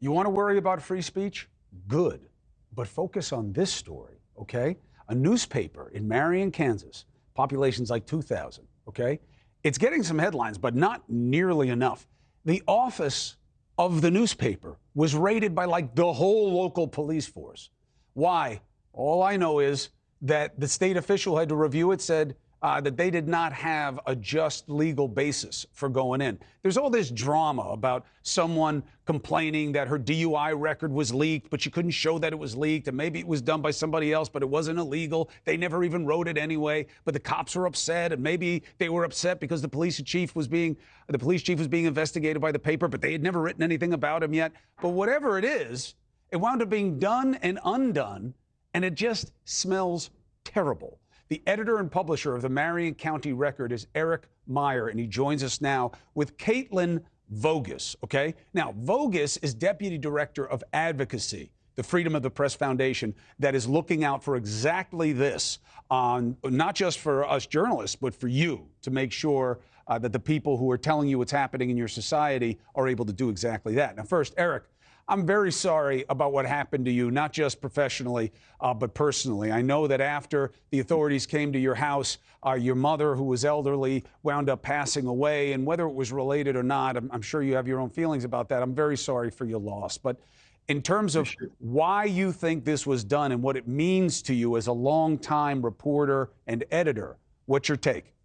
You want to worry about free speech? Good. But focus on this story, okay? A newspaper in Marion, Kansas, population's like 2,000, okay? It's getting some headlines, but not nearly enough. The office of the newspaper was raided by like the whole local police force. Why? All I know is that the state official had to review it, said that they did not have a just legal basis for going in. There's all this drama about someone complaining that her DUI record was leaked, but she couldn't show that it was leaked, and maybe it was done by somebody else, but it wasn't illegal. They never even wrote it anyway, but the cops were upset, and maybe they were upset because the police chief was being investigated by the paper, but they had never written anything about him yet. But whatever it is, it wound up being done and undone, and it just smells terrible. The editor and publisher of the Marion County Record is Eric Meyer, and he joins us now with Caitlin Vogus, okay? Now, Vogus is Deputy Director of Advocacy, the Freedom of the Press Foundation, that is looking out for exactly this, not just for us journalists, but for you, to make sure that the people who are telling you what's happening in your society are able to do exactly that. Now, first, Eric, I'm very sorry about what happened to you, not just professionally, but personally. I know that after the authorities came to your house, your mother, who was elderly, wound up passing away. And whether it was related or not, I'm sure you have your own feelings about that. I'm very sorry for your loss. But in terms of why you think this was done and what it means to you as a longtime reporter and editor, what's your take?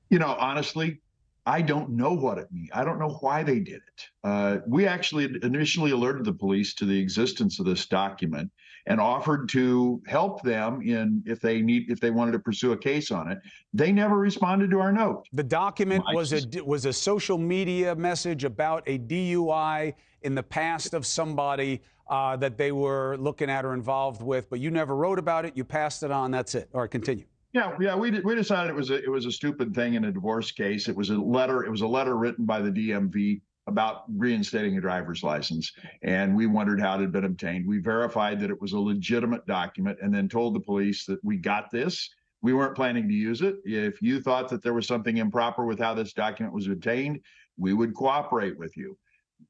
You know, honestly, I don't know what it means. I don't know why they did it. We actually initially alerted the police to the existence of this document and offered to help them if they wanted to pursue a case on it. They never responded to our note. The document was a social media message about a DUI in the past of somebody that they were looking at or involved with, but you never wrote about it. You passed it on. That's it. All right, continue. Yeah, we decided it was a stupid thing in a divorce case. It was a letter written by the DMV about reinstating a driver's license, and we wondered how it had been obtained. We verified that it was a legitimate document and then told the police that we got this. We weren't planning to use it. If you thought that there was something improper with how this document was obtained, we would cooperate with you.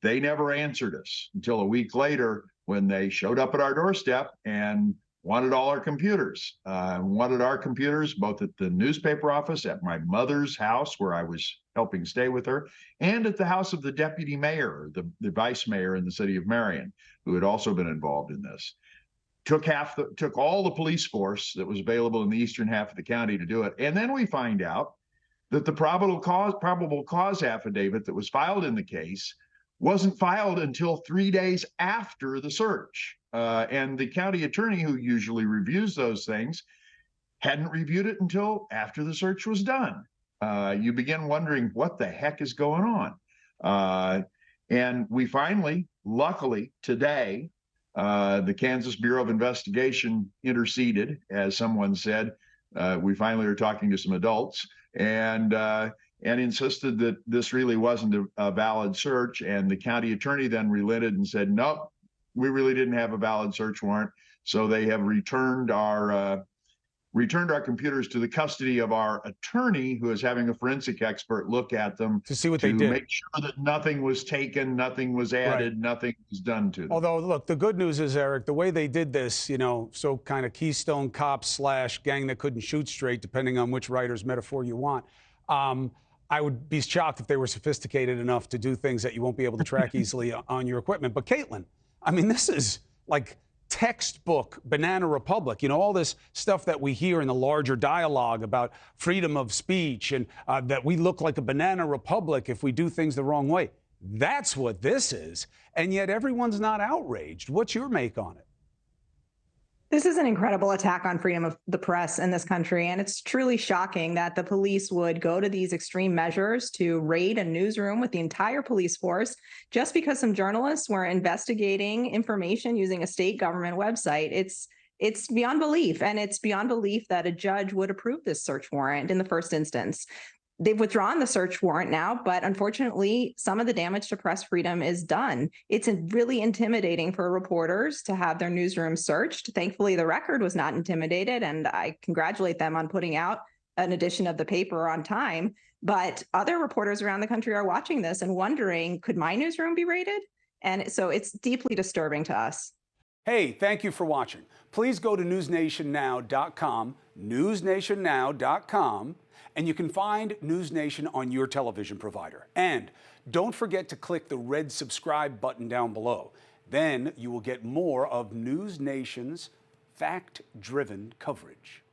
They never answered us until a week later when they showed up at our doorstep and wanted all our computers, both at the newspaper office, at my mother's house where I was helping stay with her, and at the house of the deputy mayor, the vice mayor in the city of Marion, who had also been involved in this. Took all the police force that was available in the eastern half of the county to do it. And then we find out that the probable cause affidavit that was filed in the case wasn't filed until 3 days after the search. And the county attorney, who usually reviews those things, hadn't reviewed it until after the search was done. You begin wondering what the heck is going on. And we finally, luckily today, the Kansas Bureau of Investigation interceded, as someone said. We finally are talking to some adults and insisted that this really wasn't a valid search. And the county attorney then relented and said, nope, we really didn't have a valid search warrant. So they have returned our computers to the custody of our attorney, who is having a forensic expert look at them to see what they did, to make sure that nothing was taken, nothing was added, right, nothing was done to them. Although, look, the good news is, Eric, the way they did this, so kind of Keystone Cops / gang that couldn't shoot straight, depending on which writer's metaphor you want. I would be shocked if they were sophisticated enough to do things that you won't be able to track easily on your equipment. But Caitlin, I mean, this is like textbook Banana Republic, all this stuff that we hear in the larger dialogue about freedom of speech and that we look like a banana republic if we do things the wrong way. That's what this is. And yet everyone's not outraged. What's your make on it? This is an incredible attack on freedom of the press in this country, and it's truly shocking that the police would go to these extreme measures to raid a newsroom with the entire police force just because some journalists were investigating information using a state government website. It's beyond belief, and it's beyond belief that a judge would approve this search warrant in the first instance. They've withdrawn the search warrant now, but unfortunately, some of the damage to press freedom is done. It's really intimidating for reporters to have their newsroom searched. Thankfully, the Record was not intimidated, and I congratulate them on putting out an edition of the paper on time. But other reporters around the country are watching this and wondering, could my newsroom be raided? And so it's deeply disturbing to us. Hey, thank you for watching. Please go to newsnationnow.com, newsnationnow.com, and you can find NewsNation on your television provider. And don't forget to click the red subscribe button down below. Then you will get more of NewsNation's fact-driven coverage.